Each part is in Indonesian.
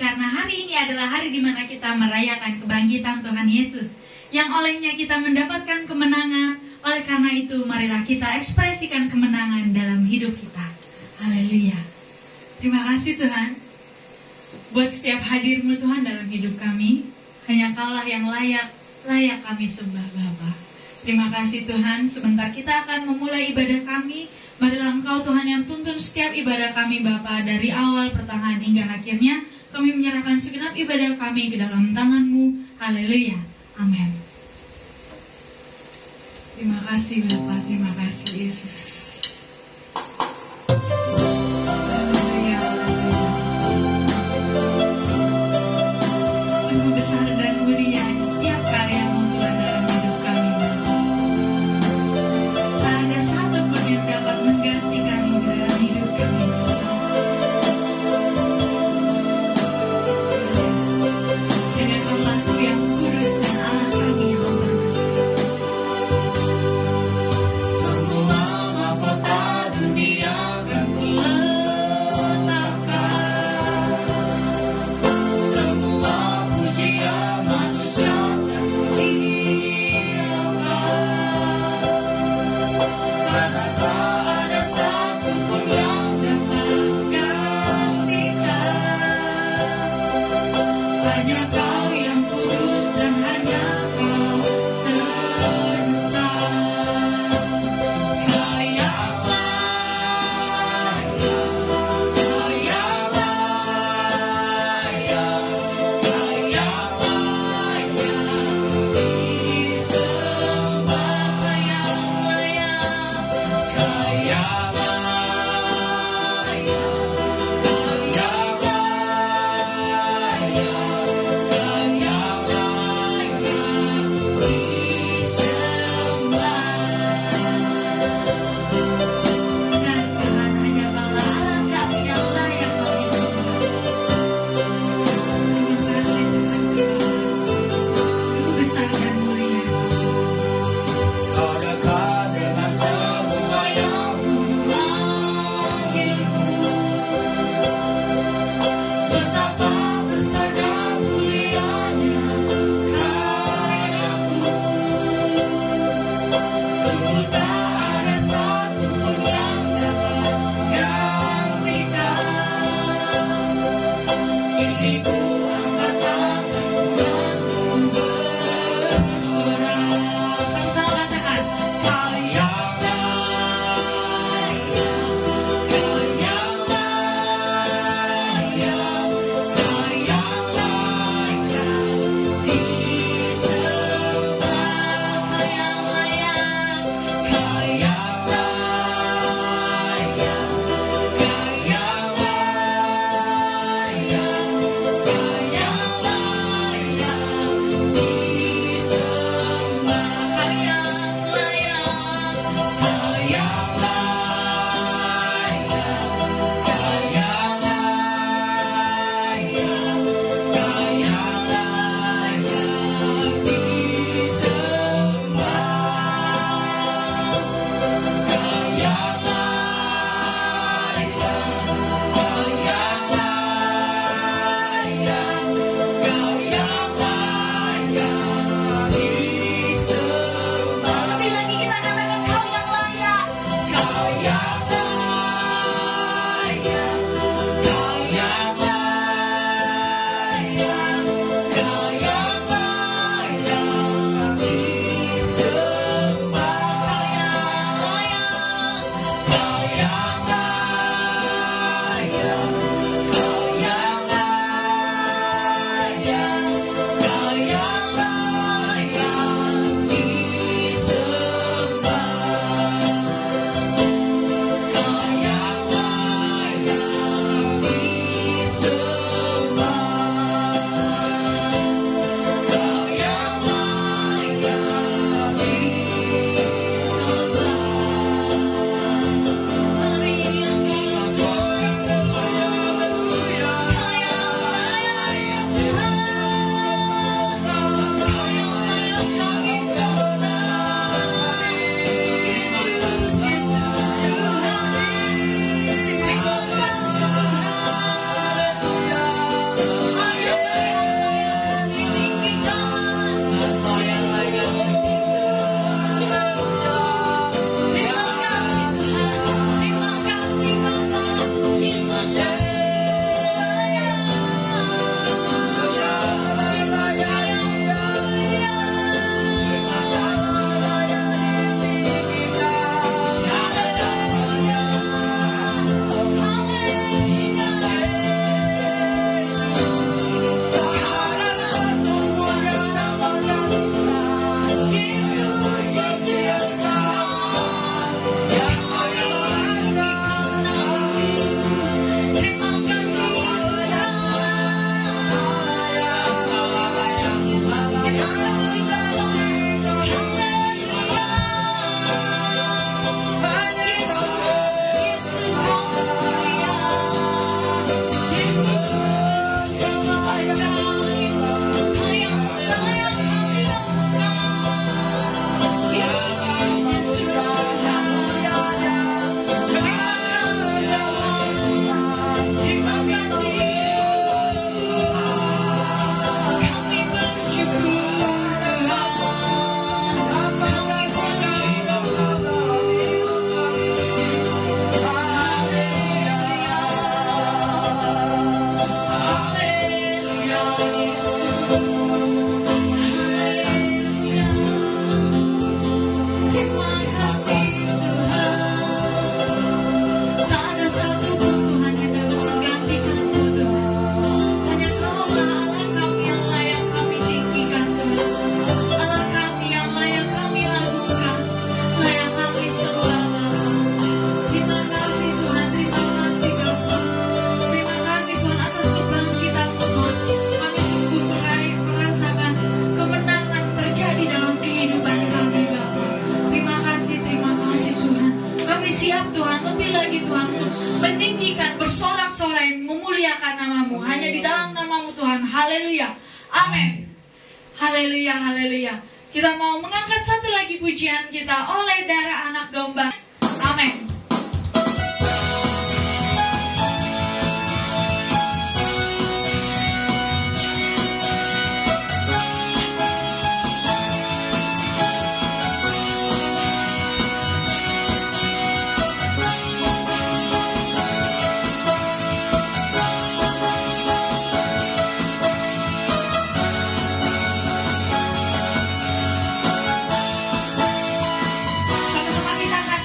karena hari ini adalah hari di mana kita merayakan kebangkitan Tuhan Yesus, yang olehnya kita mendapatkan kemenangan. Oleh karena itu, marilah kita ekspresikan kemenangan dalam hidup kita. Haleluya. Terima kasih Tuhan, buat setiap hadir-Mu Tuhan dalam hidup kami. Hanya Kaulah yang layak kami sembah Bapa. Terima kasih Tuhan, sebentar kita akan memulai ibadah kami. Marilah Engkau Tuhan yang tuntun setiap ibadah kami Bapa, dari awal, pertengahan hingga akhirnya. Kami menyerahkan segenap ibadah kami ke dalam tangan-Mu. Haleluya. Amin. Terima kasih Bapa, terima kasih Yesus. Haleluya, haleluya. Sungguh besar dan mulia setiap karya-Mu Tuhan dalam hidup kami. Tak ada satu pun yang dapat menggantikan-Mu dalam hidup kami. Hanya Kaulah-Ku yang kudus dan Allah kami yang termasuk. Semua Haleluya. Amin. Haleluya, haleluya. Kita mau mengangkat satu lagi pujian kita, oleh darah anak domba. Amin. Sama-sama kita angkat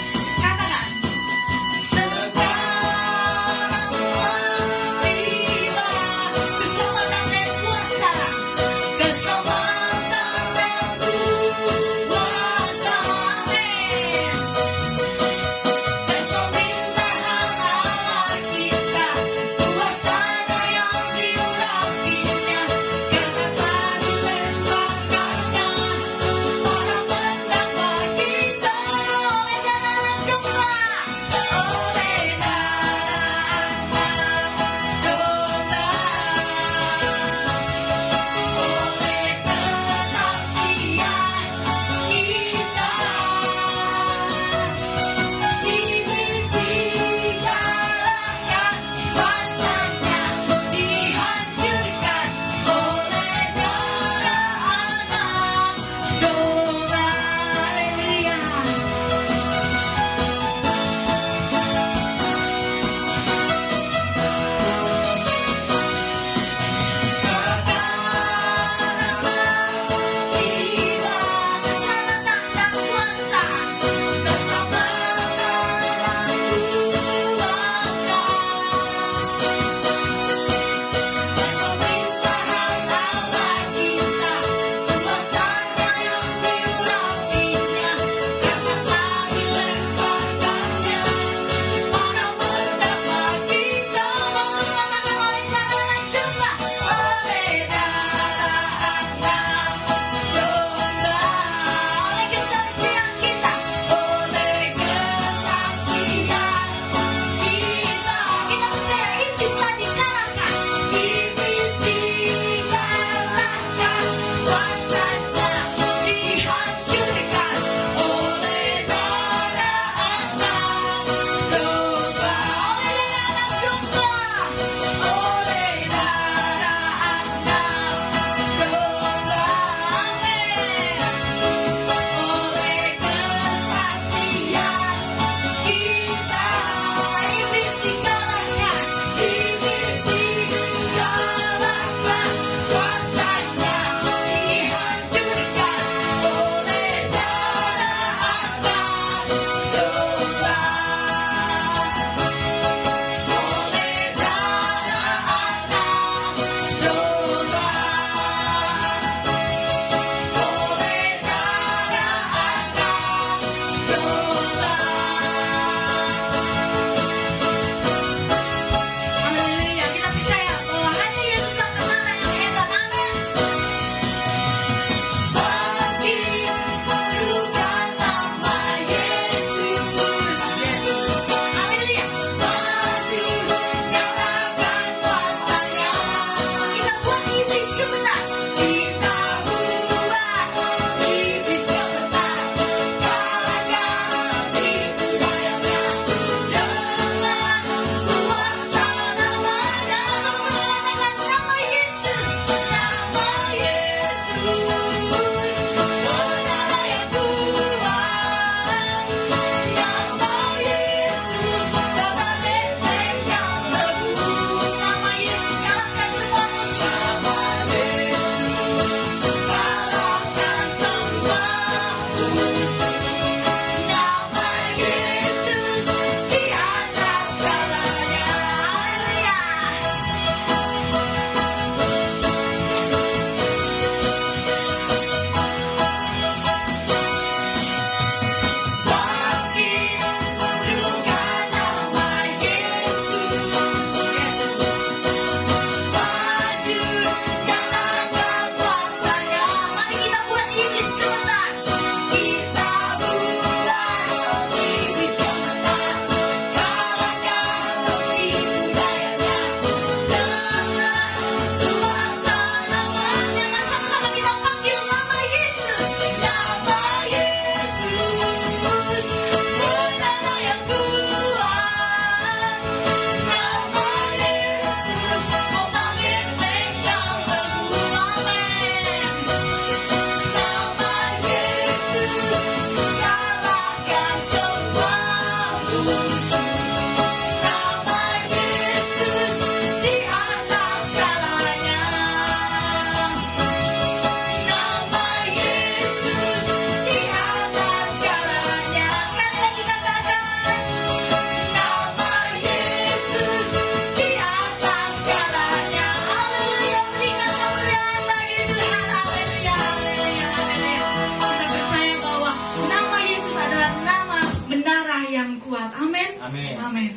berkat. Amin. Amin. Amin.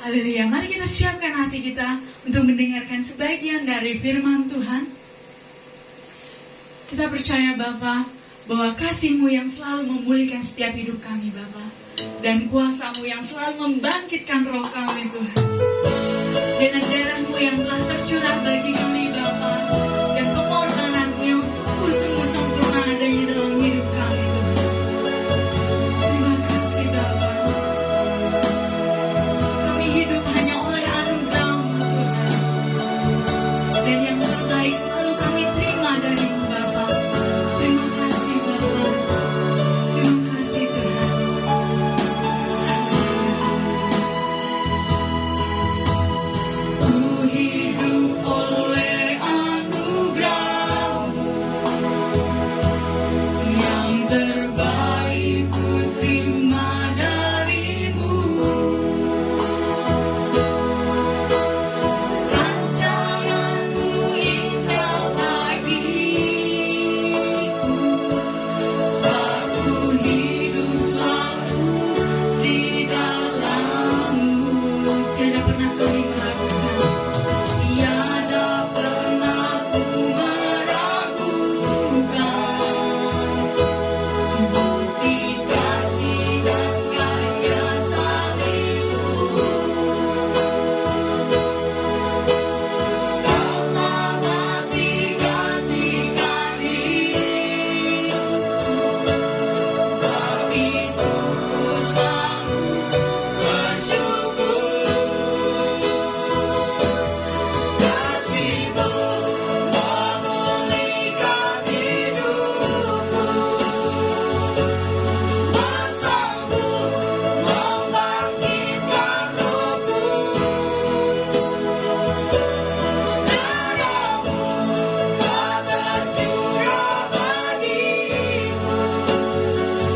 Haleluya. Mari kita siapkan hati kita untuk mendengarkan sebagian dari firman Tuhan. Kita percaya Bapa bahwa kasih-Mu yang selalu memulihkan setiap hidup kami Bapa, dan kuasa-Mu yang selalu membangkitkan roh kami Tuhan. Dengan darah-Mu yang telah tercurah bagi kami Bapa, dan pengorbanan-Mu yang sungguh-sungguh sempurna adanya dalam hidup kami Tuhan. Terima kasih Bapa. Kami hidup hanya oleh anugerah-Mu Tuhan, dan yang terbaik selalu kami terima dari-Mu Bapa. Terima kasih Bapa. Terima kasih Tuhan. Ku hidup oleh anugerah-Mu, yang terbaik ku terima dari-Mu. Rancangan-Mu indah bagiku, sebab ku hidup selalu di dalam-Mu. Tiada pernah kami meragukan, tiada pernah ku meragukan bukti kasih dan karya salib-Mu. Kau telah mati-gantikan hidupku, sebab itu ku selalu bersyukur. Kasih-Mu memulihkan hidupku, kuasa-Mu membangkitkan rohku. Darah-Mu telah tercurah bagiku,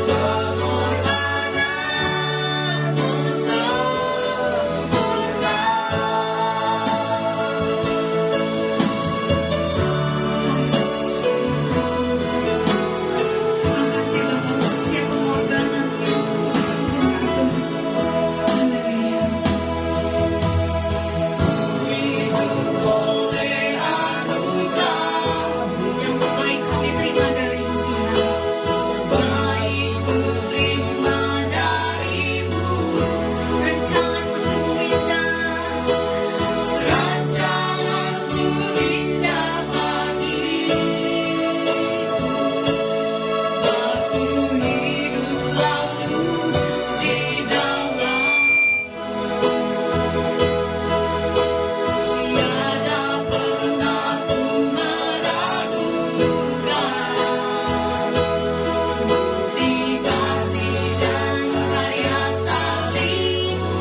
pengorbanan-Mu sempurna. Terima kasih Bapa untuk setiap pengorbanan yang sungguh sempurna Tuhan. Haleluya. Hidup oleh anugerah-Mu, yang terbaik kami terima dari-Mu Tuhan. Terbaik ku terima dari-Mu. Rancangan-Mu sungguh indah, rancangan-Mu indah bagiku, sebab ku hidup selalu di dalam-Mu. Tiada pernah ku meragukan bukti kasih dan karya salib-Mu.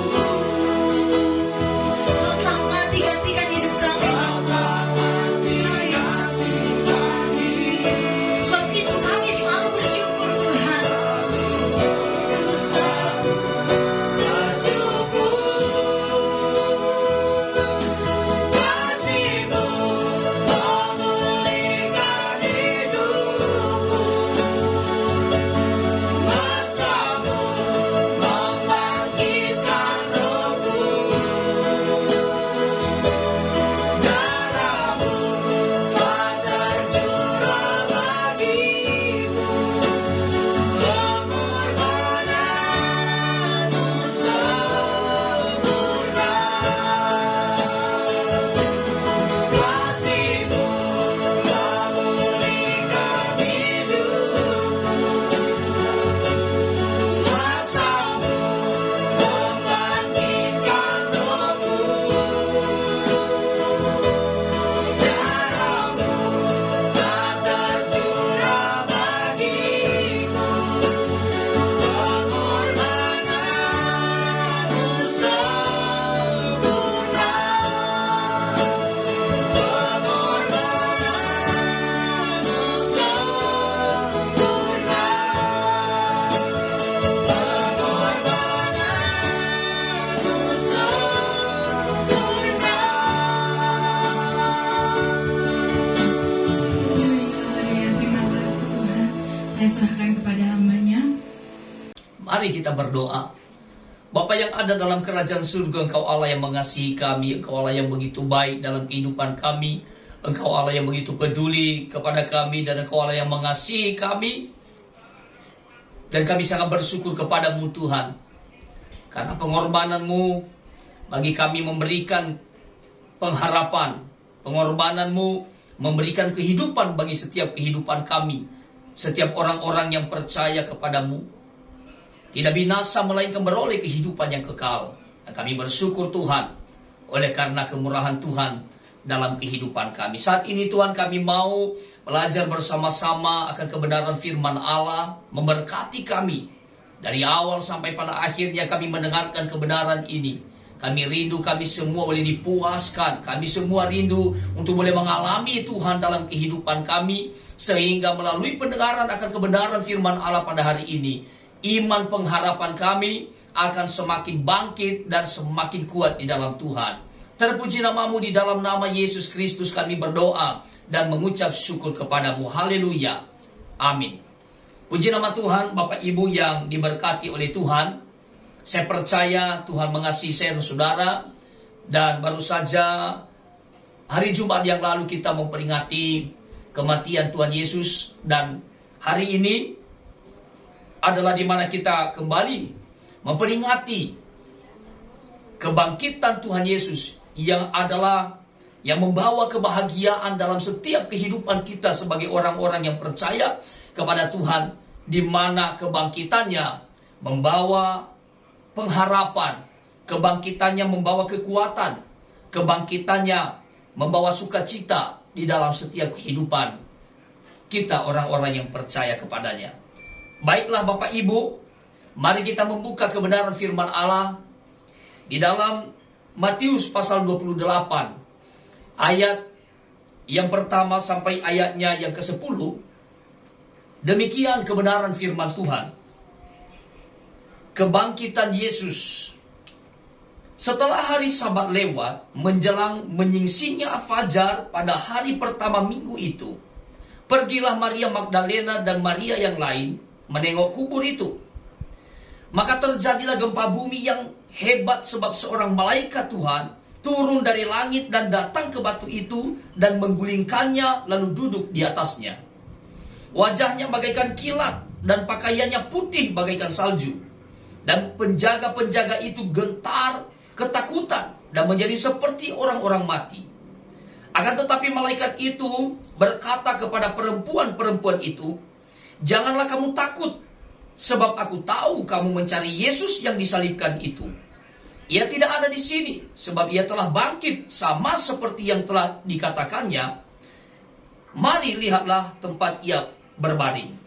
Kau telah mati-gantikan hidup kami Bapa. Sebab itu kami selalu bersyukur Tuhan. Ku selalu bersyukur. Kasih-Mu memulihkan hidupku, kuasa-Mu membangkitkan rohku. Darah-Mu telah tercurah bagiku, pengorbanan-Mu sempurna. Kasih-Mu memulihkan hidupku, kuasa-Mu membangkitkan rohku. Darah-Mu telah tercurah bagiku, pengorbanan-Mu sempurna. Pengorbanan-Mu sempurna. Pengorbanan-Mu sempurna. Haleluya, terima kasih Tuhan. Saya serahkan kepada hamba-Nya. Mari kita berdoa. Bapa yang ada dalam kerajaan surga, Engkau Allah yang mengasihi kami, Engkau Allah yang begitu baik dalam kehidupan kami, Engkau Allah yang begitu peduli kepada kami, dan Engkau Allah yang mengasihi kami. Dan kami sangat bersyukur kepadamu Tuhan, karena pengorbananmu bagi kami memberikan pengharapan, pengorbananmu memberikan kehidupan bagi setiap kehidupan kami, setiap orang-orang yang percaya kepadamu. Tidak binasa melainkan beroleh kehidupan yang kekal. Dan kami bersyukur Tuhan oleh karena kemurahan Tuhan dalam kehidupan kami. Saat ini Tuhan, kami mau belajar bersama-sama akan kebenaran firman Allah, memberkati kami. Dari awal sampai pada akhirnya kami mendengarkan kebenaran ini. Kami rindu kami semua boleh dipuaskan. Kami semua rindu untuk boleh mengalami Tuhan dalam kehidupan kami. Sehingga melalui pendengaran akan kebenaran firman Allah pada hari ini, iman pengharapan kami akan semakin bangkit dan semakin kuat di dalam Tuhan. Terpuji namamu, di dalam nama Yesus Kristus kami berdoa dan mengucap syukur kepadamu. Haleluya. Amin. Puji nama Tuhan. Bapak Ibu yang diberkati oleh Tuhan, saya percaya Tuhan mengasihi saya dan saudara. Dan baru saja hari Jumat yang lalu kita memperingati kematian Tuhan Yesus. Dan hari ini adalah di mana kita kembali memperingati kebangkitan Tuhan Yesus, yang adalah yang membawa kebahagiaan dalam setiap kehidupan kita sebagai orang-orang yang percaya kepada Tuhan, di mana kebangkitannya membawa pengharapan, kebangkitannya membawa kekuatan, kebangkitannya membawa sukacita di dalam setiap kehidupan kita orang-orang yang percaya kepadanya. Baiklah Bapak Ibu, mari kita membuka kebenaran firman Allah di dalam Matius pasal 28, ayat yang pertama sampai ayatnya yang ke-10. Demikian kebenaran firman Tuhan. Kebangkitan Yesus. Setelah hari Sabat lewat, menjelang menyingsinya fajar pada hari pertama minggu itu, pergilah Maria Magdalena dan Maria yang lain menengok kubur itu. Maka terjadilah gempa bumi yang hebat, sebab seorang malaikat Tuhan turun dari langit dan datang ke batu itu dan menggulingkannya, lalu duduk di atasnya. Wajahnya bagaikan kilat dan pakaiannya putih bagaikan salju. Dan penjaga-penjaga itu gentar ketakutan dan menjadi seperti orang-orang mati. Akan tetapi malaikat itu berkata kepada perempuan-perempuan itu, "Janganlah kamu takut, sebab aku tahu kamu mencari Yesus yang disalibkan itu. Ia tidak ada di sini, sebab ia telah bangkit sama seperti yang telah dikatakannya. Mari lihatlah tempat ia berbaring.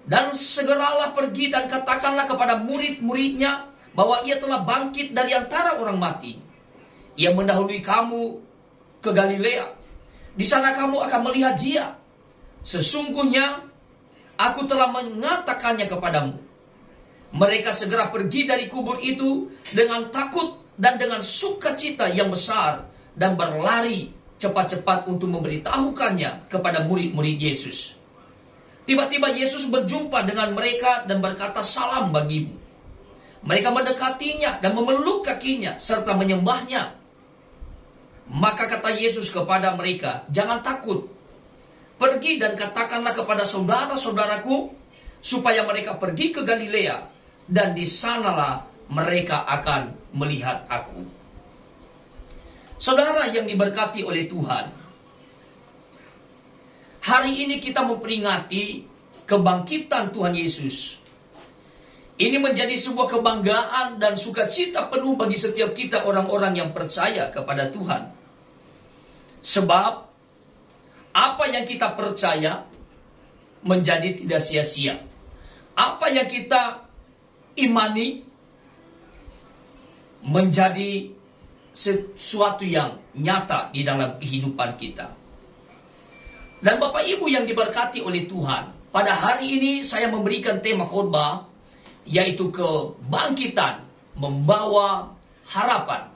Dan segeralah pergi dan katakanlah kepada murid-muridnya bahwa ia telah bangkit dari antara orang mati. Ia mendahului kamu ke Galilea. Di sana kamu akan melihat dia. Sesungguhnya aku telah mengatakannya kepadamu." Mereka segera pergi dari kubur itu dengan takut dan dengan sukacita yang besar, dan berlari cepat-cepat untuk memberitahukannya kepada murid-murid Yesus. Tiba-tiba Yesus berjumpa dengan mereka dan berkata, "Salam bagimu." Mereka mendekatinya dan memeluk kakinya serta menyembahnya. Maka kata Yesus kepada mereka, "Jangan takut. Pergi dan katakanlah kepada saudara-saudaraku supaya mereka pergi ke Galilea, dan di sanalah mereka akan melihat aku." Saudara yang diberkati oleh Tuhan, hari ini kita memperingati kebangkitan Tuhan Yesus. Ini menjadi sebuah kebanggaan dan sukacita penuh bagi setiap kita orang-orang yang percaya kepada Tuhan. Sebab apa yang kita percaya menjadi tidak sia-sia. Apa yang kita imani menjadi sesuatu yang nyata di dalam kehidupan kita. Dan Bapak Ibu yang diberkati oleh Tuhan, pada hari ini saya memberikan tema khotbah, yaitu kebangkitan membawa harapan.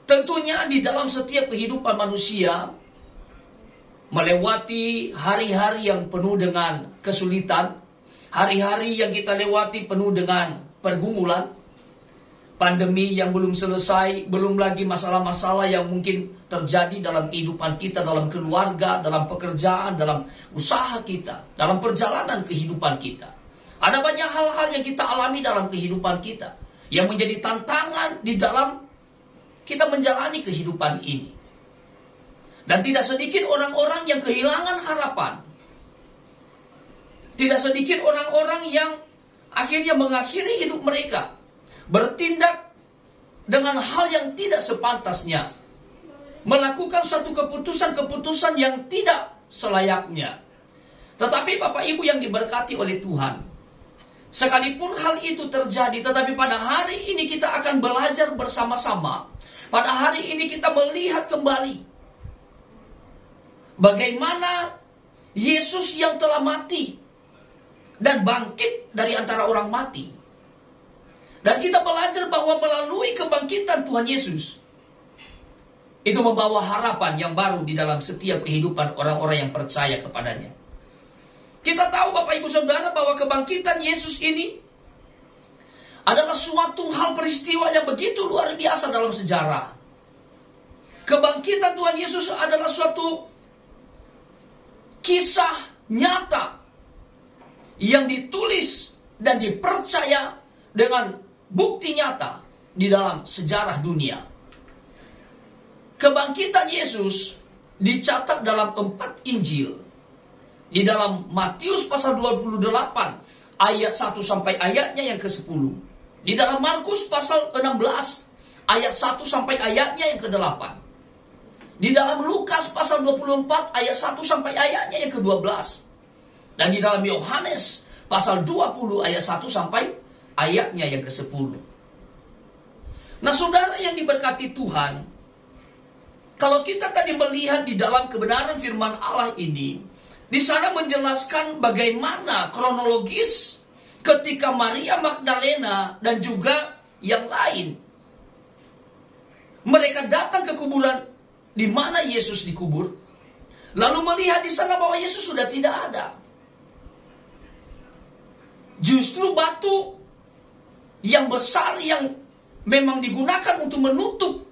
Tentunya di dalam setiap kehidupan manusia, melewati hari-hari yang penuh dengan kesulitan, hari-hari yang kita lewati penuh dengan pergumulan, pandemi yang belum selesai, belum lagi masalah-masalah yang mungkin terjadi dalam kehidupan kita, dalam keluarga, dalam pekerjaan, dalam usaha kita, dalam perjalanan kehidupan kita. Ada banyak hal-hal yang kita alami dalam kehidupan kita yang menjadi tantangan di dalam kita menjalani kehidupan ini. Dan tidak sedikit orang-orang yang kehilangan harapan. Tidak sedikit orang-orang yang akhirnya mengakhiri hidup mereka, bertindak dengan hal yang tidak sepantasnya, melakukan suatu keputusan-keputusan yang tidak selayaknya. Tetapi Bapak Ibu yang diberkati oleh Tuhan, sekalipun hal itu terjadi, tetapi pada hari ini kita akan belajar bersama-sama. Pada hari ini kita melihat kembali bagaimana Yesus yang telah mati dan bangkit dari antara orang mati. Dan kita belajar bahwa melalui kebangkitan Tuhan Yesus, itu membawa harapan yang baru di dalam setiap kehidupan orang-orang yang percaya kepadanya. Kita tahu Bapak Ibu Saudara bahwa kebangkitan Yesus ini adalah suatu hal peristiwa yang begitu luar biasa dalam sejarah. Kebangkitan Tuhan Yesus adalah suatu kisah nyata yang ditulis dan dipercaya dengan bukti nyata di dalam sejarah dunia. Kebangkitan Yesus dicatat dalam 4 Injil. Di dalam Matius pasal 28 ayat 1 sampai ayatnya yang ke-10. Di dalam Markus pasal 16 ayat 1 sampai ayatnya yang ke-8. Di dalam Lukas pasal 24 ayat 1 sampai ayatnya yang ke-12. Dan di dalam Yohanes pasal 20 ayat 1 sampai ayatnya yang ke-10. Nah saudara yang diberkati Tuhan, kalau kita tadi melihat di dalam kebenaran firman Allah ini, di sana menjelaskan bagaimana kronologis ketika Maria Magdalena dan juga yang lain, mereka datang ke kuburan di mana Yesus dikubur, lalu melihat di sana bahwa Yesus sudah tidak ada. Justru batu yang besar yang memang digunakan untuk menutup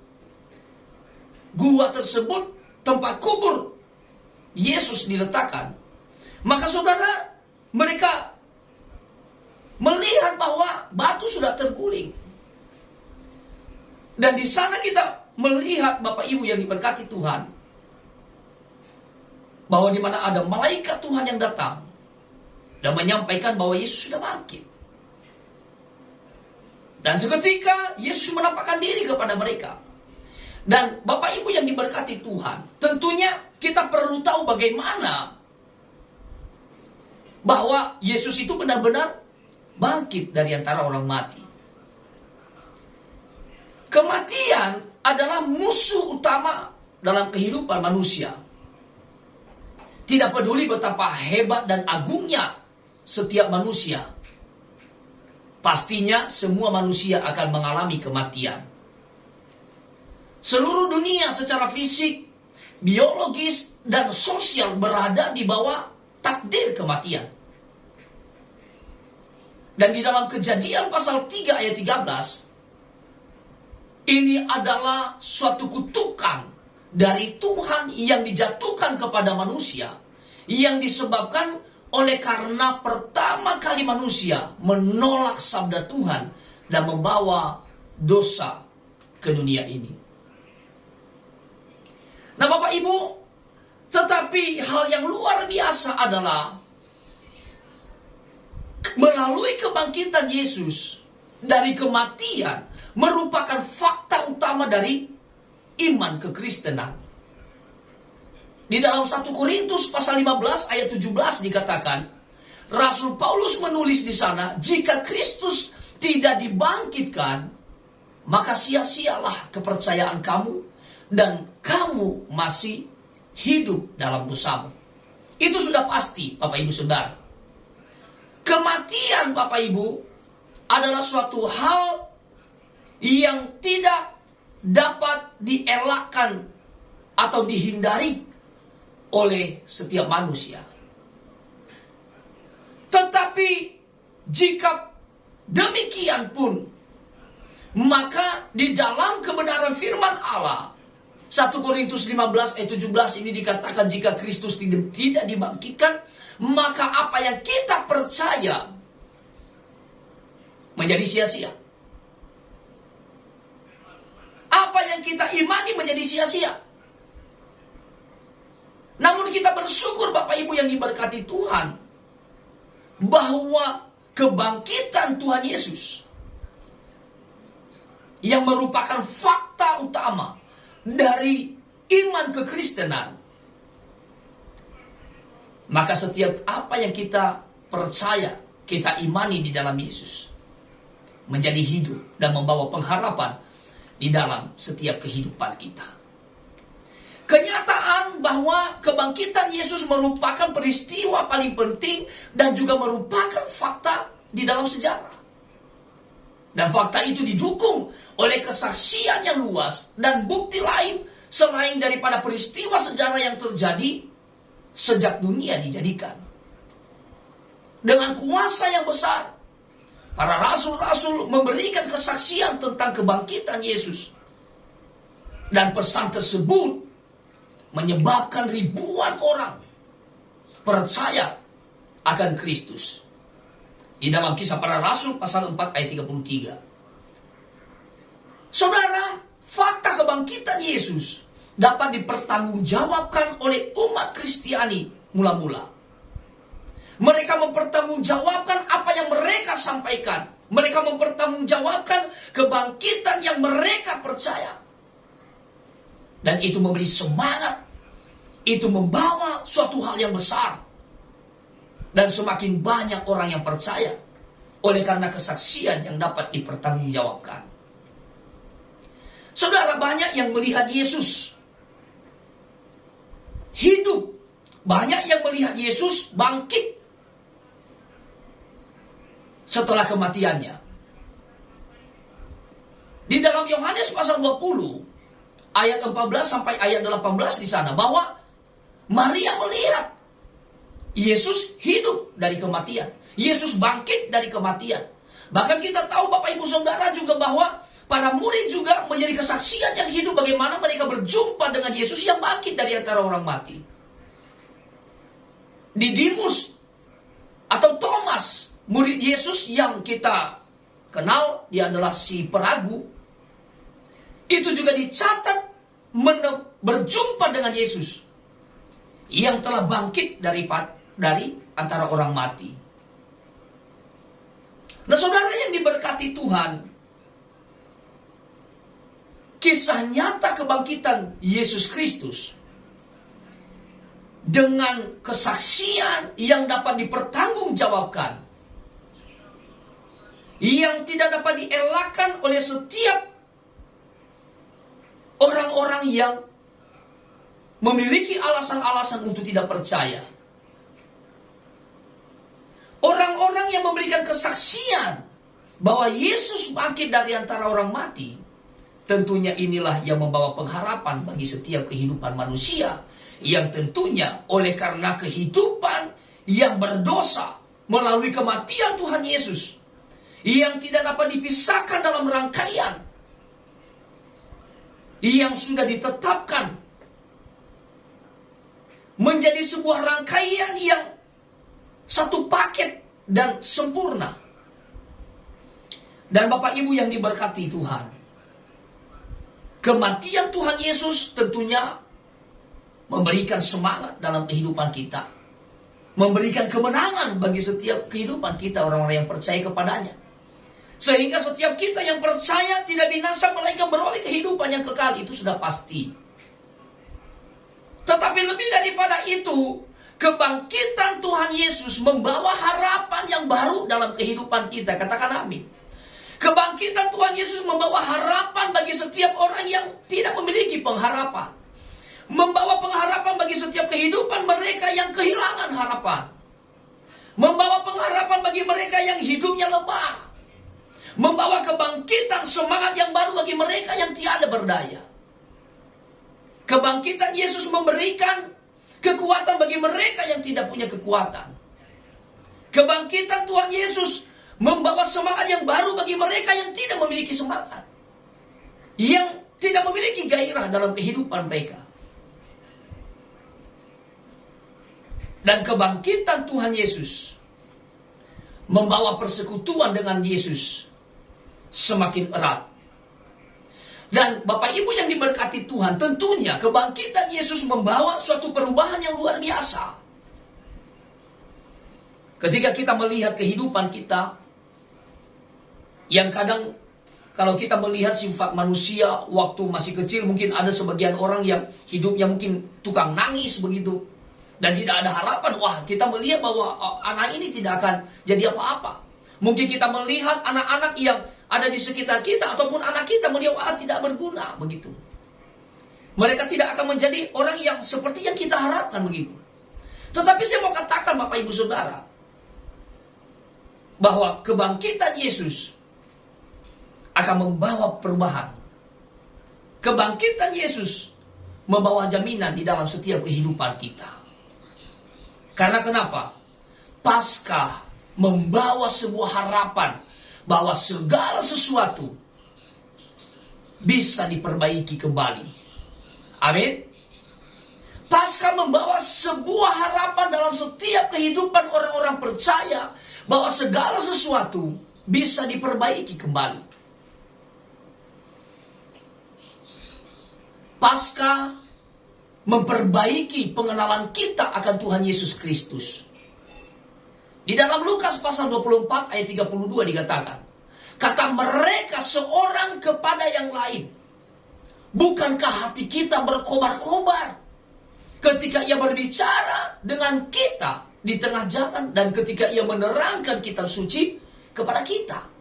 gua tersebut, tempat kubur Yesus diletakkan. Maka saudara, mereka melihat bahwa batu sudah terguling. Dan di sana kita melihat Bapak Ibu yang diberkati Tuhan, bahwa di mana ada malaikat Tuhan yang datang dan menyampaikan bahwa Yesus sudah bangkit. Dan seketika Yesus menampakkan diri kepada mereka. Dan Bapak Ibu yang diberkati Tuhan, tentunya kita perlu tahu bagaimana bahwa Yesus itu benar-benar bangkit dari antara orang mati. Kematian adalah musuh utama dalam kehidupan manusia. Tidak peduli betapa hebat dan agungnya setiap manusia, pastinya semua manusia akan mengalami kematian. Seluruh dunia secara fisik, biologis, dan sosial berada di bawah takdir kematian. Dan di dalam Kejadian pasal 3 ayat 13, ini adalah suatu kutukan dari Tuhan yang dijatuhkan kepada manusia, yang disebabkan oleh karena pertama kali manusia menolak sabda Tuhan dan membawa dosa ke dunia ini. Nah Bapak Ibu, tetapi hal yang luar biasa adalah melalui kebangkitan Yesus dari kematian merupakan fakta utama dari iman kekristenan. Di dalam 1 Korintus pasal 15 ayat 17 dikatakan, Rasul Paulus menulis di sana, jika Kristus tidak dibangkitkan, maka sia-sialah kepercayaan kamu dan kamu masih hidup dalam dosamu. Itu sudah pasti Bapak Ibu Saudara. Kematian Bapak Ibu adalah suatu hal yang tidak dapat dielakkan atau dihindari oleh setiap manusia. Tetapi jika demikian pun, maka di dalam kebenaran firman Allah, 1 Korintus 15 ayat 17 ini dikatakan, jika Kristus tidak dibangkitkan, maka apa yang kita percaya menjadi sia-sia. Apa yang kita imani menjadi sia-sia. Namun kita bersyukur Bapak Ibu yang diberkati Tuhan, bahwa kebangkitan Tuhan Yesus yang merupakan fakta utama dari iman kekristenan, maka setiap apa yang kita percaya, kita imani di dalam Yesus, menjadi hidup dan membawa pengharapan di dalam setiap kehidupan kita. Kenyataan bahwa kebangkitan Yesus merupakan peristiwa paling penting dan juga merupakan fakta di dalam sejarah. Dan fakta itu didukung oleh kesaksian yang luas dan bukti lain selain daripada peristiwa sejarah yang terjadi sejak dunia dijadikan. Dengan kuasa yang besar, para rasul-rasul memberikan kesaksian tentang kebangkitan Yesus. Dan pesan tersebut menyebabkan ribuan orang percaya akan Kristus. Di dalam Kisah Para Rasul pasal 4 ayat 33. Saudara, fakta kebangkitan Yesus dapat dipertanggungjawabkan oleh umat Kristiani mula-mula. Mereka mempertanggungjawabkan apa yang mereka sampaikan. Mereka mempertanggungjawabkan kebangkitan yang mereka percaya. Dan itu memberi semangat. Itu membawa suatu hal yang besar. Dan semakin banyak orang yang percaya oleh karena kesaksian yang dapat dipertanggungjawabkan. Saudara, banyak yang melihat Yesus hidup. Banyak yang melihat Yesus bangkit setelah kematiannya. Di dalam Yohanes pasal 20 ayat 14 sampai ayat 18 di sana, bahwa Maria melihat Yesus hidup dari kematian. Yesus bangkit dari kematian. Bahkan kita tahu Bapak Ibu Saudara juga bahwa para murid juga menjadi kesaksian yang hidup bagaimana mereka berjumpa dengan Yesus yang bangkit dari antara orang mati. Didimus atau Thomas, murid Yesus yang kita kenal, dia adalah si peragu, itu juga dicatat berjumpa dengan Yesus yang telah bangkit dari antara orang mati. Nah, saudara yang diberkati Tuhan, kisah nyata kebangkitan Yesus Kristus dengan kesaksian yang dapat dipertanggungjawabkan, yang tidak dapat dielakkan oleh setiap orang-orang yang memiliki alasan-alasan untuk tidak percaya. Orang-orang yang memberikan kesaksian bahwa Yesus bangkit dari antara orang mati, tentunya inilah yang membawa pengharapan bagi setiap kehidupan manusia, yang tentunya oleh karena kehidupan yang berdosa melalui kematian Tuhan Yesus, yang tidak dapat dipisahkan dalam rangkaian yang sudah ditetapkan menjadi sebuah rangkaian yang satu paket dan sempurna. Dan Bapak Ibu yang diberkati Tuhan, kematian Tuhan Yesus tentunya memberikan semangat dalam kehidupan kita, memberikan kemenangan bagi setiap kehidupan kita, orang-orang yang percaya kepadanya. Sehingga setiap kita yang percaya tidak binasa melainkan beroleh kehidupan yang kekal, itu sudah pasti. Tetapi lebih daripada itu, kebangkitan Tuhan Yesus membawa harapan yang baru dalam kehidupan kita. Katakan amin. Kebangkitan Tuhan Yesus membawa harapan bagi setiap orang yang tidak memiliki pengharapan. Membawa pengharapan bagi setiap kehidupan mereka yang kehilangan harapan. Membawa pengharapan bagi mereka yang hidupnya lemah. Membawa kebangkitan semangat yang baru bagi mereka yang tiada berdaya. Kebangkitan Yesus memberikan kekuatan bagi mereka yang tidak punya kekuatan. Kebangkitan Tuhan Yesus membawa semangat yang baru bagi mereka yang tidak memiliki semangat, yang tidak memiliki gairah dalam kehidupan mereka. Dan kebangkitan Tuhan Yesus membawa persekutuan dengan Yesus semakin erat. Dan Bapak Ibu yang diberkati Tuhan, tentunya kebangkitan Yesus membawa suatu perubahan yang luar biasa. Ketika kita melihat kehidupan kita, yang kadang kalau kita melihat sifat manusia waktu masih kecil, mungkin ada sebagian orang yang hidupnya mungkin tukang nangis begitu. Dan tidak ada harapan, wah kita melihat bahwa anak ini tidak akan jadi apa-apa. Mungkin kita melihat anak-anak yang ada di sekitar kita, ataupun anak kita melihat, wah tidak berguna, begitu. Mereka tidak akan menjadi orang yang seperti yang kita harapkan, begitu. Tetapi saya mau katakan Bapak Ibu Saudara, bahwa kebangkitan Yesus akan membawa perubahan. Kebangkitan Yesus membawa jaminan di dalam setiap kehidupan kita. Karena kenapa? Paskah membawa sebuah harapan bahwa segala sesuatu bisa diperbaiki kembali. Amin. Paskah membawa sebuah harapan dalam setiap kehidupan orang-orang percaya bahwa segala sesuatu bisa diperbaiki kembali. Paskah memperbaiki pengenalan kita akan Tuhan Yesus Kristus. Di dalam Lukas pasal 24 ayat 32 dikatakan, kata mereka seorang kepada yang lain, bukankah hati kita berkobar-kobar ketika ia berbicara dengan kita di tengah jalan dan ketika ia menerangkan kitab suci kepada kita?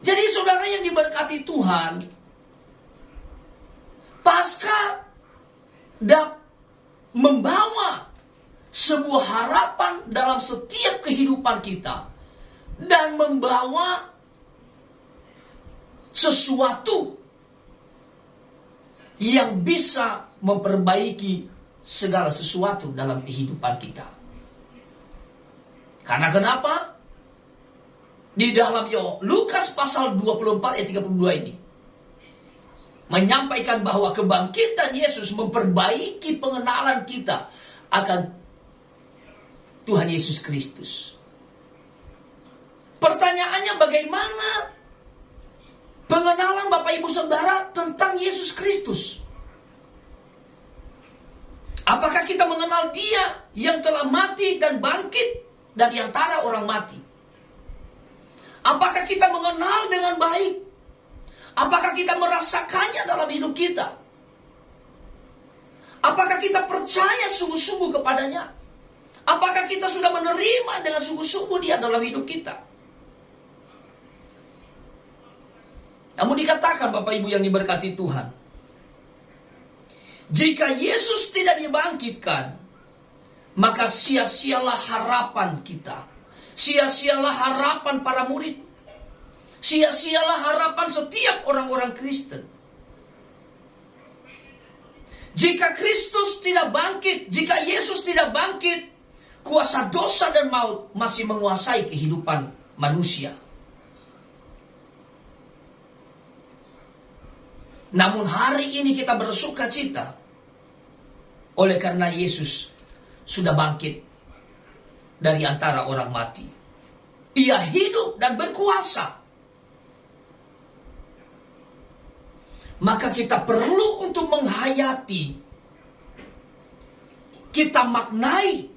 Jadi saudara yang diberkati Tuhan, Paskah membawa sebuah harapan dalam setiap kehidupan kita dan membawa sesuatu yang bisa memperbaiki segala sesuatu dalam kehidupan kita. Karena kenapa? Di dalam Lukas pasal 24 ayat 32 ini menyampaikan bahwa kebangkitan Yesus memperbaiki pengenalan kita akan Tuhan Yesus Kristus. Pertanyaannya, bagaimana pengenalan Bapak Ibu Saudara tentang Yesus Kristus? Apakah kita mengenal Dia yang telah mati dan bangkit dari antara orang mati? Apakah kita mengenal dengan baik? Apakah kita merasakannya dalam hidup kita? Apakah kita percaya sungguh-sungguh kepadanya? Apakah kita sudah menerima dengan sungguh-sungguh Dia dalam hidup kita? Namun dikatakan Bapak Ibu yang diberkati Tuhan, jika Yesus tidak dibangkitkan, maka sia-sialah harapan kita. Sia-sialah harapan para murid. Sia-sialah harapan setiap orang-orang Kristen. Jika Kristus tidak bangkit, jika Yesus tidak bangkit, kuasa dosa dan maut masih menguasai kehidupan manusia. Namun hari ini kita bersuka cita oleh karena Yesus sudah bangkit dari antara orang mati. Ia hidup dan berkuasa. Maka kita perlu untuk menghayati, kita maknai,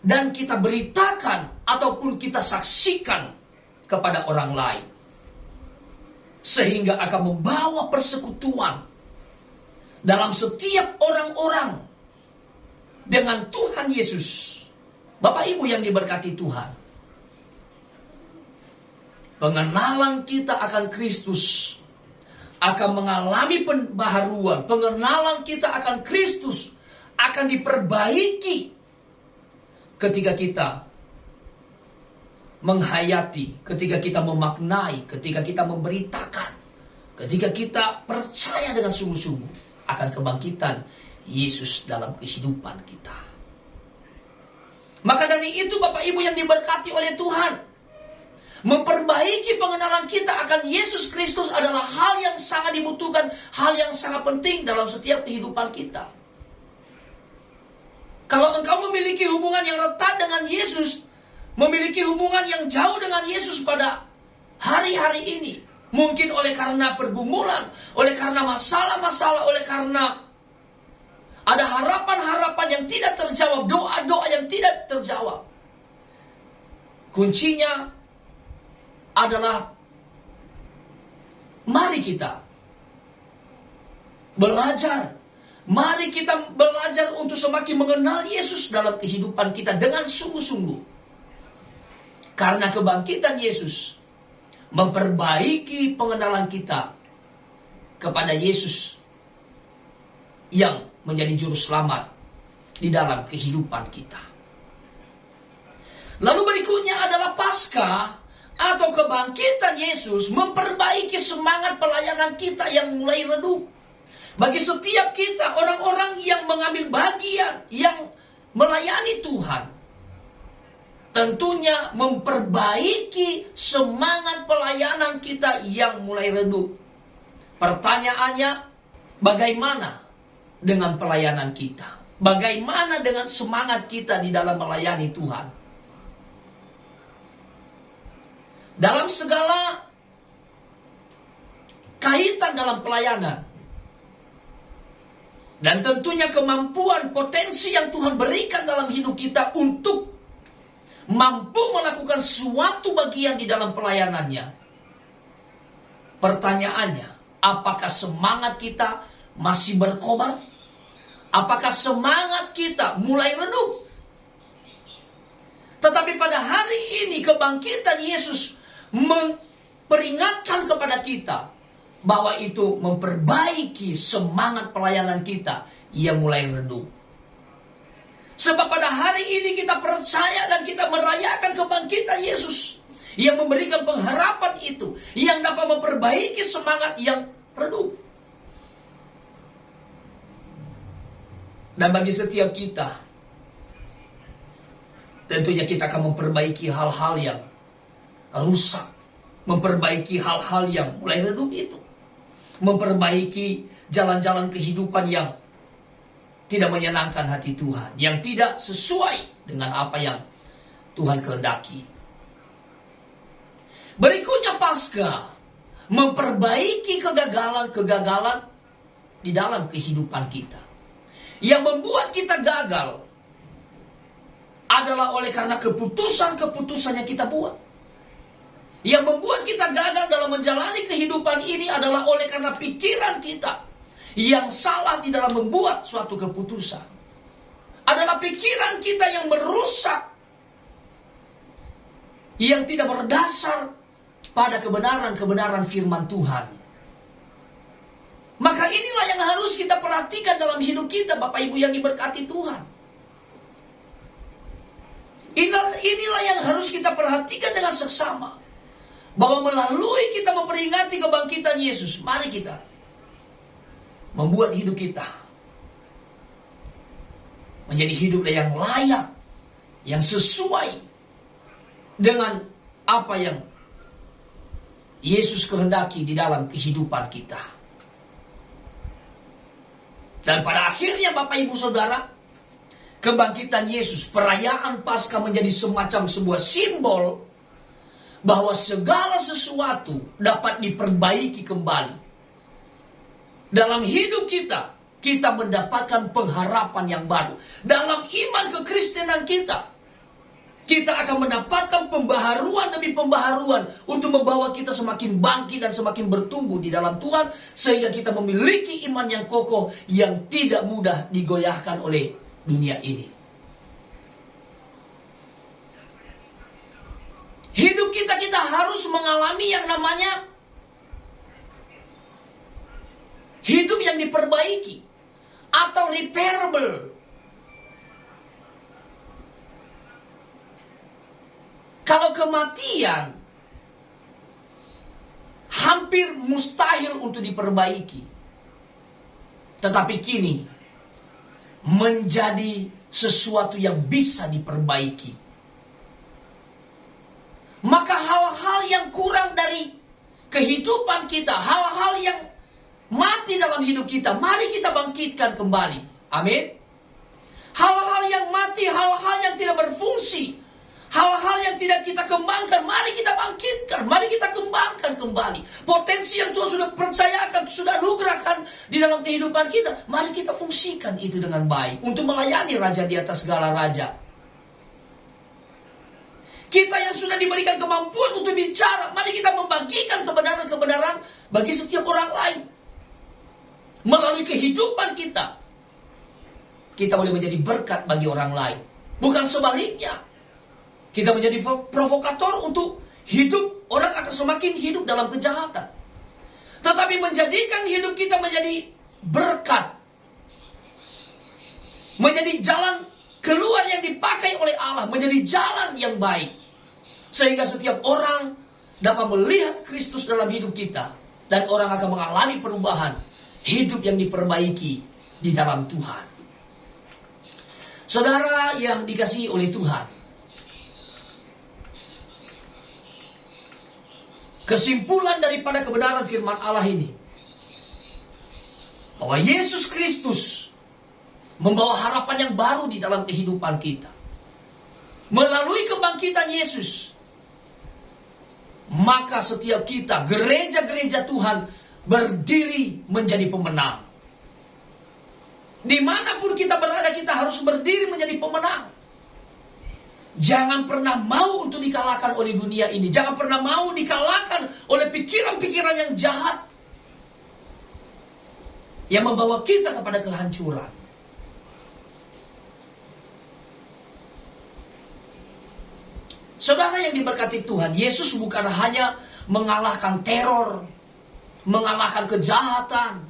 dan kita beritakan ataupun kita saksikan kepada orang lain. Sehingga akan membawa persekutuan dalam setiap orang-orang dengan Tuhan Yesus. Bapak Ibu yang diberkati Tuhan, pengenalan kita akan Kristus akan mengalami pembaharuan. Pengenalan kita akan Kristus akan diperbaiki ketika kita menghayati, ketika kita memaknai, ketika kita memberitakan, ketika kita percaya dengan sungguh-sungguh akan kebangkitan Yesus dalam kehidupan kita. Maka dari itu Bapak Ibu yang diberkati oleh Tuhan, memperbaiki pengenalan kita akan Yesus Kristus adalah hal yang sangat dibutuhkan, hal yang sangat penting dalam setiap kehidupan kita. Kalau engkau memiliki hubungan yang retak dengan Yesus, memiliki hubungan yang jauh dengan Yesus pada hari-hari ini, mungkin oleh karena pergumulan, oleh karena masalah-masalah, oleh karena ada harapan-harapan yang tidak terjawab, doa-doa yang tidak terjawab. Kuncinya adalah mari kita belajar. Mari kita belajar untuk semakin mengenal Yesus dalam kehidupan kita dengan sungguh-sungguh. Karena kebangkitan Yesus memperbaiki pengenalan kita kepada Yesus yang menjadi juru selamat di dalam kehidupan kita. Lalu berikutnya adalah Paskah atau kebangkitan Yesus memperbaiki semangat pelayanan kita yang mulai redup. Bagi setiap kita, orang-orang yang mengambil bagian, yang melayani Tuhan, tentunya memperbaiki semangat pelayanan kita yang mulai redup. Pertanyaannya, bagaimana dengan pelayanan kita? Bagaimana dengan semangat kita di dalam melayani Tuhan? Dalam segala kaitan dalam pelayanan, dan tentunya kemampuan, potensi yang Tuhan berikan dalam hidup kita untuk mampu melakukan suatu bagian di dalam pelayanannya. Pertanyaannya, apakah semangat kita masih berkobar? Apakah semangat kita mulai redup? Tetapi pada hari ini kebangkitan Yesus memperingatkan kepada kita bahwa itu memperbaiki semangat pelayanan kita yang mulai redup. Sebab pada hari ini kita percaya dan kita merayakan kebangkitan Yesus yang memberikan pengharapan itu, yang dapat memperbaiki semangat yang redup. Dan bagi setiap kita, tentunya kita akan memperbaiki hal-hal yang rusak, memperbaiki hal-hal yang mulai redup itu, memperbaiki jalan-jalan kehidupan yang tidak menyenangkan hati Tuhan, yang tidak sesuai dengan apa yang Tuhan kehendaki. Berikutnya Paskah memperbaiki kegagalan-kegagalan di dalam kehidupan kita. Yang membuat kita gagal adalah oleh karena keputusan-keputusan yang kita buat. Yang membuat kita gagal dalam menjalani kehidupan ini adalah oleh karena pikiran kita yang salah di dalam membuat suatu keputusan. Adalah pikiran kita yang merusak, yang tidak berdasar pada kebenaran-kebenaran firman Tuhan. Maka inilah yang harus kita perhatikan dalam hidup kita, Bapak Ibu yang diberkati Tuhan. Inilah yang harus kita perhatikan dengan seksama. Bahwa melalui kita memperingati kebangkitan Yesus, mari kita membuat hidup kita menjadi hidup yang layak, yang sesuai dengan apa yang Yesus kehendaki di dalam kehidupan kita. Dan pada akhirnya Bapak Ibu Saudara, kebangkitan Yesus, perayaan Paskah menjadi semacam sebuah simbol bahwa segala sesuatu dapat diperbaiki kembali. Dalam hidup kita, kita mendapatkan pengharapan yang baru. Dalam iman kekristenan kita, kita akan mendapatkan pembaharuan demi pembaharuan untuk membawa kita semakin bangkit dan semakin bertumbuh di dalam Tuhan, sehingga kita memiliki iman yang kokoh yang tidak mudah digoyahkan oleh dunia ini. Hidup kita harus mengalami yang namanya hidup yang diperbaiki atau repairable. Kalau kematian hampir mustahil untuk diperbaiki, tetapi kini menjadi sesuatu yang bisa diperbaiki. Maka hal-hal yang kurang dari kehidupan kita, hal-hal yang mati dalam hidup kita, mari kita bangkitkan kembali. Amin. Hal-hal yang mati, hal-hal yang tidak berfungsi, hal-hal yang tidak kita kembangkan, mari kita bangkitkan, mari kita kembangkan kembali. Potensi yang Tuhan sudah percayakan, sudah anugerahkan di dalam kehidupan kita, mari kita fungsikan itu dengan baik untuk melayani Raja di atas segala raja. Kita yang sudah diberikan kemampuan untuk bicara, mari kita membagikan kebenaran-kebenaran bagi setiap orang lain. Melalui kehidupan kita, kita boleh menjadi berkat bagi orang lain. Bukan sebaliknya. Kita menjadi provokator untuk hidup, orang akan semakin hidup dalam kejahatan. Tetapi menjadikan hidup kita menjadi berkat. Menjadi jalan keluar yang dipakai oleh Allah, menjadi jalan yang baik. Sehingga setiap orang dapat melihat Kristus dalam hidup kita. Dan orang akan mengalami perubahan. Hidup yang diperbaiki di dalam Tuhan. Saudara yang dikasihi oleh Tuhan. Kesimpulan daripada kebenaran firman Allah ini. Bahwa Yesus Kristus membawa harapan yang baru di dalam kehidupan kita. Melalui kebangkitan Yesus, maka setiap kita, gereja-gereja Tuhan, berdiri menjadi pemenang. Dimanapun kita berada, kita harus berdiri menjadi pemenang. Jangan pernah mau untuk dikalahkan oleh dunia ini. Jangan pernah mau dikalahkan oleh pikiran-pikiran yang jahat, yang membawa kita kepada kehancuran. Saudara yang diberkati Tuhan, Yesus bukan hanya mengalahkan teror, mengalahkan kejahatan,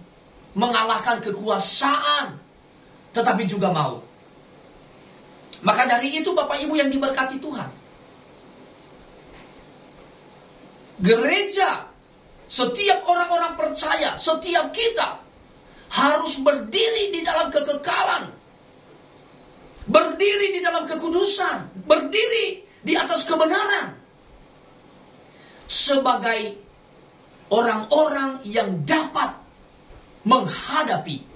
mengalahkan kekuasaan, tetapi juga maut. Maka dari itu Bapak Ibu yang diberkati Tuhan, gereja, setiap orang-orang percaya, setiap kita harus berdiri di dalam kekekalan, berdiri di dalam kekudusan, berdiri di atas kebenaran, sebagai orang-orang yang dapat menghadapi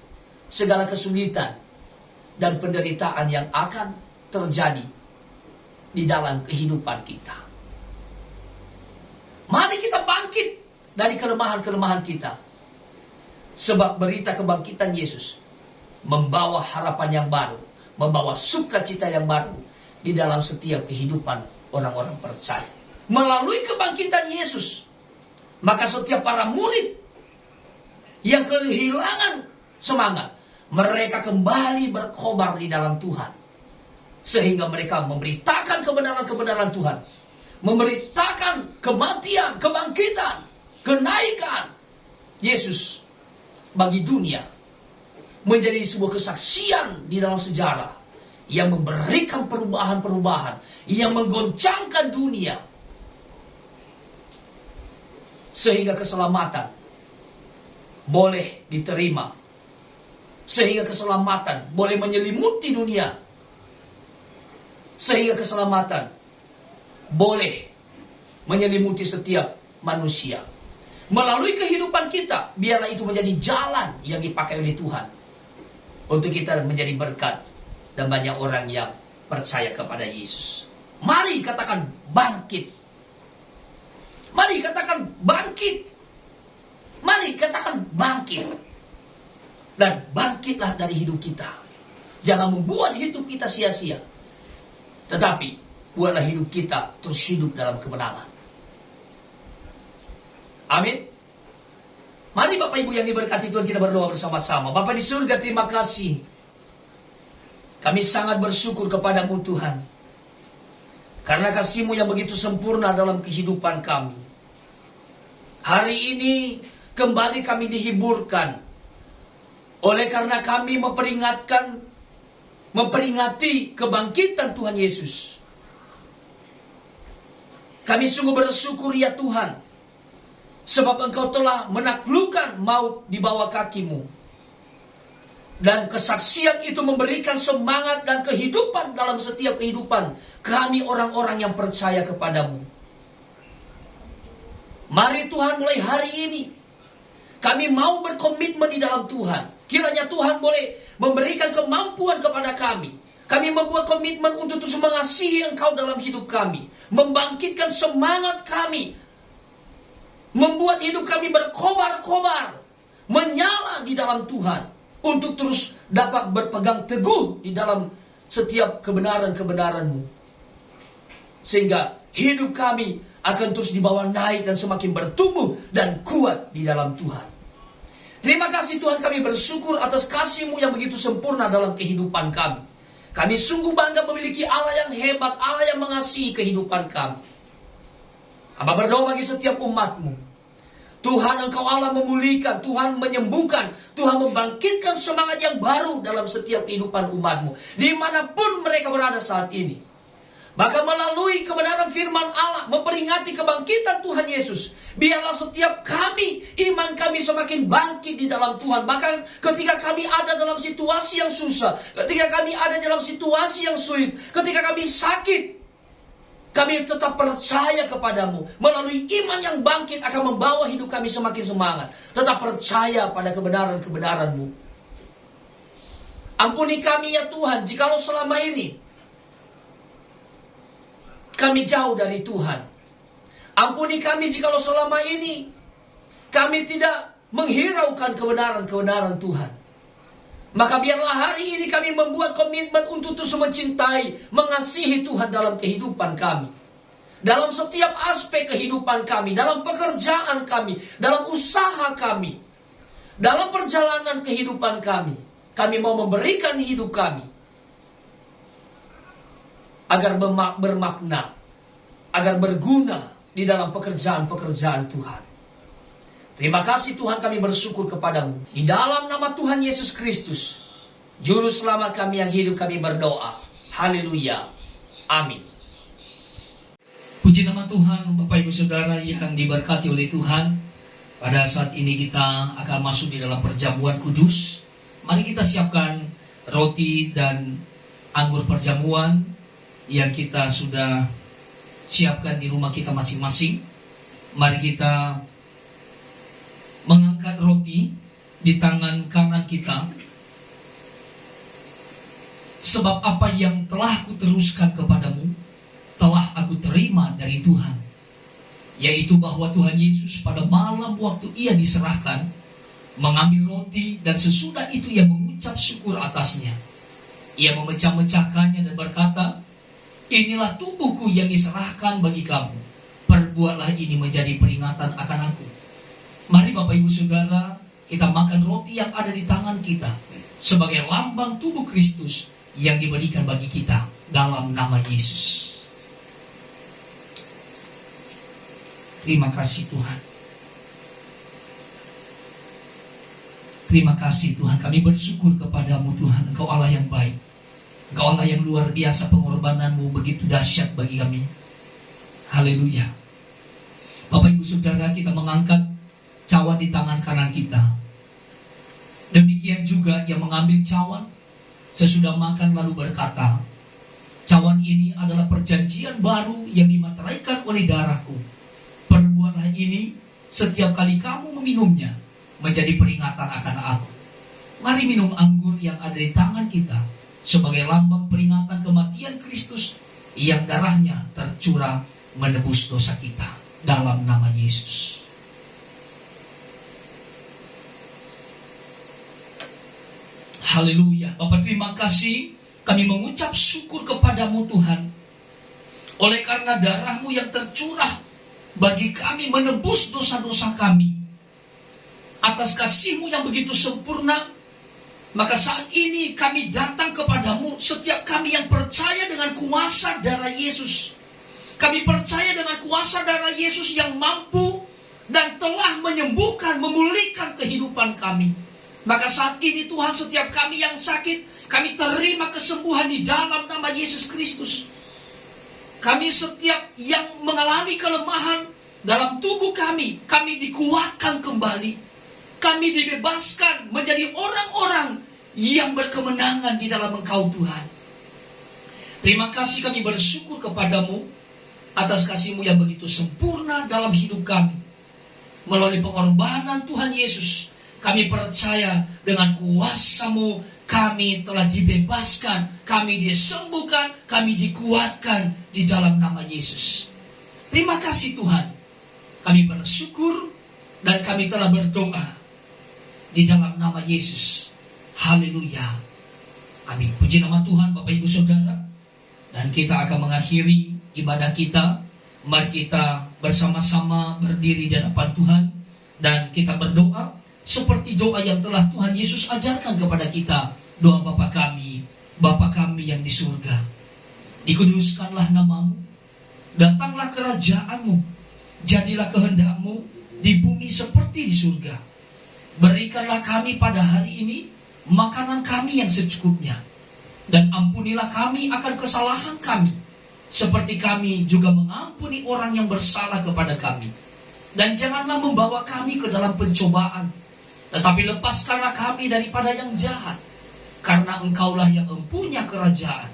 segala kesulitan dan penderitaan yang akan terjadi di dalam kehidupan kita. Mari kita bangkit dari kelemahan-kelemahan kita, sebab berita kebangkitan Yesus membawa harapan yang baru, membawa sukacita yang baru di dalam setiap kehidupan orang-orang percaya. Melalui kebangkitan Yesus, maka setiap para murid yang kehilangan semangat, mereka kembali berkobar di dalam Tuhan. Sehingga mereka memberitakan kebenaran-kebenaran Tuhan, memberitakan kematian, kebangkitan, kenaikan Yesus bagi dunia, menjadi sebuah kesaksian di dalam sejarah yang memberikan perubahan-perubahan yang menggoncangkan dunia, sehingga keselamatan boleh diterima, sehingga keselamatan boleh menyelimuti dunia, sehingga keselamatan boleh menyelimuti setiap manusia. Melalui kehidupan kita, biarlah itu menjadi jalan yang dipakai oleh Tuhan untuk kita menjadi berkat dan banyak orang yang percaya kepada Yesus. Mari katakan bangkit. Mari katakan bangkit. Mari katakan bangkit. Dan bangkitlah dari hidup kita. Jangan membuat hidup kita sia-sia, tetapi buatlah hidup kita terus hidup dalam kemenangan. Amin. Mari Bapak Ibu yang diberkati Tuhan, kita berdoa bersama-sama. Bapa di surga, terima kasih. Kami sangat bersyukur kepadamu Tuhan, karena kasih-Mu yang begitu sempurna dalam kehidupan kami. Hari ini kembali kami dihiburkan oleh karena kami memperingati kebangkitan Tuhan Yesus. Kami sungguh bersyukur ya Tuhan, sebab Engkau telah menaklukkan maut di bawah kaki-Mu. Dan kesaksian itu memberikan semangat dan kehidupan dalam setiap kehidupan kami orang-orang yang percaya kepadamu. Mari Tuhan, mulai hari ini kami mau berkomitmen di dalam Tuhan. Kiranya Tuhan boleh memberikan kemampuan kepada kami. Kami membuat komitmen untuk terus mengasihi Engkau dalam hidup kami. Membangkitkan semangat kami. Membuat hidup kami berkobar-kobar. Menyala di dalam Tuhan. Untuk terus dapat berpegang teguh di dalam setiap kebenaran-kebenaran-Mu. Sehingga hidup kami akan terus dibawa naik dan semakin bertumbuh dan kuat di dalam Tuhan. Terima kasih Tuhan, kami bersyukur atas kasih-Mu yang begitu sempurna dalam kehidupan kami. Kami sungguh bangga memiliki Allah yang hebat, Allah yang mengasihi kehidupan kami. Hamba berdoa bagi setiap umat-Mu. Tuhan, Engkau Allah memulihkan, Tuhan menyembuhkan, Tuhan membangkitkan semangat yang baru dalam setiap kehidupan umat-Mu. Dimanapun mereka berada saat ini. Maka melalui kebenaran firman Allah, memperingati kebangkitan Tuhan Yesus, biarlah setiap kami, iman kami semakin bangkit di dalam Tuhan. Bahkan ketika kami ada dalam situasi yang susah, ketika kami ada dalam situasi yang sulit, ketika kami sakit, kami tetap percaya kepadamu. Melalui iman yang bangkit akan membawa hidup kami semakin semangat. Tetap percaya pada kebenaran-kebenaran-Mu. Ampuni kami ya Tuhan, jikalau selama ini kami jauh dari Tuhan. Ampuni kami jikalau selama ini kami tidak menghiraukan kebenaran-kebenaran Tuhan. Maka biarlah hari ini kami membuat komitmen untuk terus mencintai, mengasihi Tuhan dalam kehidupan kami. Dalam setiap aspek kehidupan kami, dalam pekerjaan kami, dalam usaha kami, dalam perjalanan kehidupan kami. Kami mau memberikan hidup kami agar bermakna, agar berguna di dalam pekerjaan-pekerjaan Tuhan. Terima kasih Tuhan, kami bersyukur kepadamu. Di dalam nama Tuhan Yesus Kristus, Juru Selamat kami yang hidup, kami berdoa. Haleluya. Amin. Puji nama Tuhan, Bapak Ibu Saudara yang diberkati oleh Tuhan. Pada saat ini kita akan masuk di dalam perjamuan kudus. Mari kita siapkan roti dan anggur perjamuan yang kita sudah siapkan di rumah kita masing-masing. Mari kita mengangkat roti di tangan kanan kita. Sebab apa yang telah kuteruskan kepadamu, telah aku terima dari Tuhan. Yaitu bahwa Tuhan Yesus pada malam waktu ia diserahkan, mengambil roti dan sesudah itu ia mengucap syukur atasnya. Ia memecah-mecahkannya dan berkata, inilah tubuhku yang diserahkan bagi kamu. Perbuatlah ini menjadi peringatan akan aku. Mari Bapak Ibu Saudara, kita makan roti yang ada di tangan kita sebagai lambang tubuh Kristus yang diberikan bagi kita dalam nama Yesus. Terima kasih Tuhan. Terima kasih Tuhan, kami bersyukur kepadamu Tuhan. Engkau Allah yang baik. Engkau Allah yang luar biasa, pengorbananmu begitu dahsyat bagi kami. Haleluya. Bapak Ibu Saudara, kita mengangkat cawan di tangan kanan kita. Demikian juga yang mengambil cawan sesudah makan lalu berkata, cawan ini adalah perjanjian baru yang dimateraikan oleh darahku. Perbuatlah ini setiap kali kamu meminumnya menjadi peringatan akan aku. Mari minum anggur yang ada di tangan kita sebagai lambang peringatan kematian Kristus yang darahnya tercurah menebus dosa kita dalam nama Yesus. Haleluya. Bapak terima kasih, kami mengucap syukur kepadamu Tuhan. Oleh karena darahmu yang tercurah bagi kami menebus dosa-dosa kami. Atas kasih-Mu yang begitu sempurna, maka saat ini kami datang kepadamu, setiap kami yang percaya dengan kuasa darah Yesus. Kami percaya dengan kuasa darah Yesus yang mampu dan telah menyembuhkan, memulihkan kehidupan kami. Maka saat ini Tuhan, setiap kami yang sakit, kami terima kesembuhan di dalam nama Yesus Kristus. Kami setiap yang mengalami kelemahan dalam tubuh kami dikuatkan kembali. Kami dibebaskan menjadi orang-orang yang berkemenangan di dalam Engkau Tuhan. Terima kasih kami bersyukur kepadamu atas kasih-Mu yang begitu sempurna dalam hidup kami. Melalui pengorbanan Tuhan Yesus, kami percaya dengan kuasa-Mu kami telah dibebaskan, kami disembuhkan, kami dikuatkan di dalam nama Yesus. Terima kasih Tuhan. Kami bersyukur dan kami telah berdoa di dalam nama Yesus. Haleluya. Amin. Puji nama Tuhan Bapak Ibu Saudara. Dan kita akan mengakhiri ibadah kita. Mari kita bersama-sama berdiri di hadapan Tuhan dan kita berdoa seperti doa yang telah Tuhan Yesus ajarkan kepada kita. Doa Bapa kami yang di surga. Dikuduskanlah namamu, datanglah kerajaanmu, jadilah kehendak-Mu di bumi seperti di surga. Berikanlah kami pada hari ini makanan kami yang secukupnya, dan ampunilah kami akan kesalahan kami, seperti kami juga mengampuni orang yang bersalah kepada kami. Dan janganlah membawa kami ke dalam pencobaan, tetapi lepaskanlah kami daripada yang jahat. Karena Engkaulah yang mempunyai kerajaan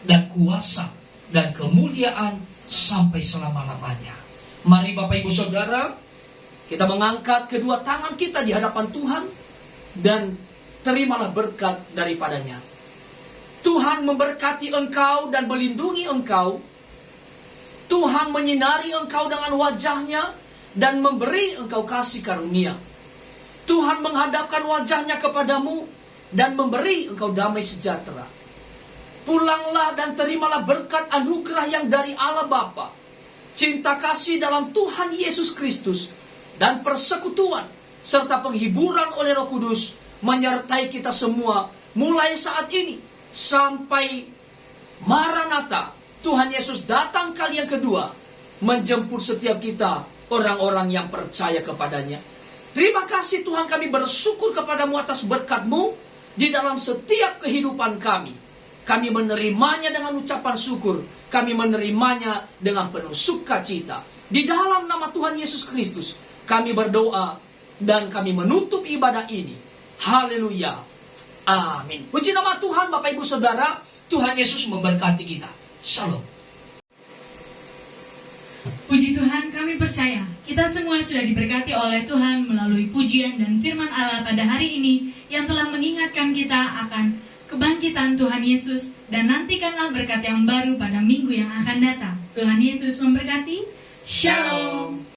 dan kuasa dan kemuliaan sampai selama-lamanya. Mari Bapak Ibu Saudara, kita mengangkat kedua tangan kita di hadapan Tuhan dan terimalah berkat daripadanya. Tuhan memberkati engkau dan melindungi engkau. Tuhan menyinari engkau dengan wajahnya dan memberi engkau kasih karunia. Tuhan menghadapkan wajahnya kepadamu dan memberi engkau damai sejahtera. Pulanglah dan terimalah berkat anugerah yang dari Allah Bapa, cinta kasih dalam Tuhan Yesus Kristus, dan persekutuan serta penghiburan oleh Roh Kudus menyertai kita semua mulai saat ini sampai Maranatha, Tuhan Yesus datang kali yang kedua menjemput setiap kita, orang-orang yang percaya kepadanya. Terima kasih Tuhan, kami bersyukur kepadamu atas berkat-Mu di dalam setiap kehidupan kami. Kami menerimanya dengan ucapan syukur. Kami menerimanya dengan penuh sukacita. Di dalam nama Tuhan Yesus Kristus kami berdoa dan kami menutup ibadah ini. Haleluya. Amin. Puji nama Tuhan Bapak Ibu Saudara. Tuhan Yesus memberkati kita. Shalom. Puji Tuhan, kami percaya kita semua sudah diberkati oleh Tuhan melalui pujian dan firman Allah pada hari ini yang telah mengingatkan kita akan kebangkitan Tuhan Yesus, dan nantikanlah berkat yang baru pada minggu yang akan datang. Tuhan Yesus memberkati. Shalom.